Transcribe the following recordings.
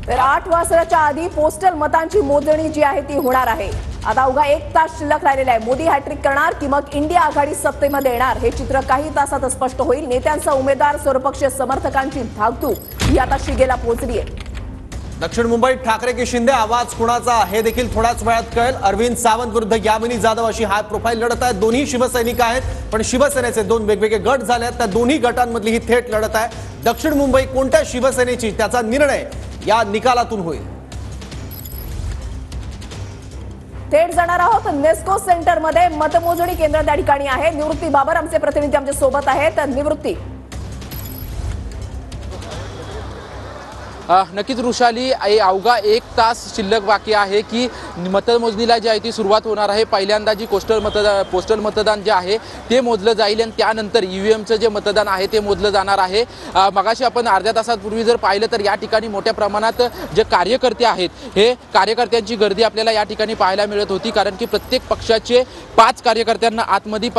तर 8 वाजताच्या आधी पोस्टल मतांची मोजणी जी आहे ती होणार आहे। आता अवघा 1 तास शिल्लक राहिलेला आहे। मोदी हॅट्रिक करणार की मग इंडिया आघाडी सत्तेमध्ये येणार हे चित्र काही तासात स्पष्ट होईल। नेत्यांचा उमेदवार सर्वपक्षीय समर्थकांची धाकधूक ही आता शिगेला पोहोचली आहे। दक्षिण मुंबईत ठाकरे की शिंदे आवाज कुणाचा हे देखील थोड्याच वेळात कळेल। अरविंद सावंत विरुद्ध यामिनी जाधव अशी हाय प्रोफाईल लढत आहे। दोन्ही शिवसैनिक आहेत, पण शिवसेनेचे दोन वेगवेगळे गट झाले आहेत। त्या दोन्ही गटांमधली ही थेट लढत आहे। दक्षिण मुंबई कोणत्या शिवसेनेची त्याचा निर्णय या निकालातून होईल। थेट जाणार आहोत नेस्को सेंटर मध्ये। मतमोजणी केंद्र त्या ठिकाणी आहे। निवृत्ती बाबर आमचे प्रतिनिधी आमच्या सोबत आहेत। निवृत्ती, नक्कीच वृषाली, अवघा 1 तास शिल्लक बाकी आहे की मतमोजणीला जी आहे ती सुरुवात होणार आहे। पहिल्यांदा जी पोस्टल मतदान जे आहे ते मोजलं जाईल आणि त्यानंतर ईव्हीएमचं जे मतदान आहे ते मोजलं जाणार आहे। मगाशी आपण अर्ध्या तासापूर्वी जर पाहिलं तर या ठिकाणी मोठ्या प्रमाणात जे कार्यकर्ते आहेत हे कार्यकर्त्यांची गर्दी आपल्याला या ठिकाणी पाहायला मिळत होती, कारण की प्रत्येक पक्षाचे 5 कार्यकर्त्यांना आतमध्ये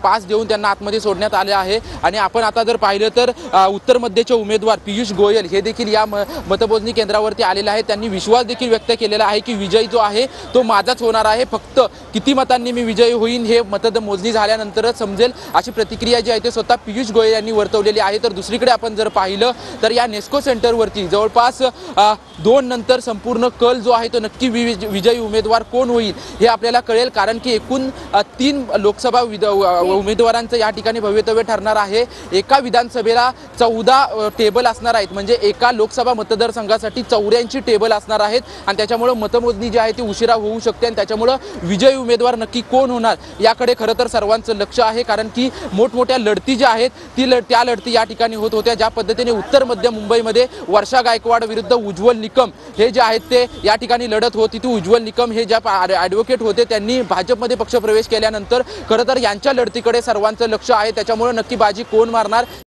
पास देऊन त्यांना आतमध्ये सोडण्यात आले आहे। आणि आपण आता जर पाहिलं तर उत्तर मध्यचे उमेदवार पियुष गोयल हे देखील या मतमोजणी केंद्रावरती आलेला आहे। त्यांनी विश्वास देखील व्यक्त केलेला आहे की विजय जो आहे तो माझाच होणार आहे, फक्त किती मतांनी मी विजयी होईन हे मतमोजणी झाल्यानंतरच समजेल, अशी प्रतिक्रिया जी आहे ते स्वतः पियुष गोयल यांनी वर्तवलेली आहे। तर दुसरीकडे आपण जर पाहिलं तर या नेस्को सेंटरवरती जवळपास 2 नंतर संपूर्ण कल जो आहे तो नक्की विजयी उमेदवार कोण होईल हे आपल्याला कळेल, कारण की एकूण 3 लोकसभा उमेदवारांचं या ठिकाणी भवितव्य ठरणार आहे। एका विधानसभेला 14 टेबल असणार आहेत, म्हणजे एका लोकसभा मतदारसंघासाठी 84 टेबल असणार आहेत आणि त्याच्यामुळे मतमोजणी जी आहे ती उशिरा होऊ शकते आणि त्याच्यामुळे विजयी उमेदवार नक्की कोण होणार याकडे खरं तर सर्वांचं लक्ष आहे, कारण की मोठमोठ्या लढती ज्या आहेत त्या लढती या ठिकाणी होत होत्या। ज्या पद्धतीने उत्तर मध्य मुंबईमध्ये वर्षा गायकवाड विरुद्ध उज्ज्वल निकम हे जे आहेत ते या ठिकाणी लढत होती, ती उज्ज्वल निकम हे ज्या ॲडव्होकेट होते त्यांनी भाजपमध्ये पक्षप्रवेश केल्यानंतर खरं तर यांच्या लढतीकडे सर्वांचं लक्ष आहे। त्याच्यामुळे नक्की बाजी कोण मारणार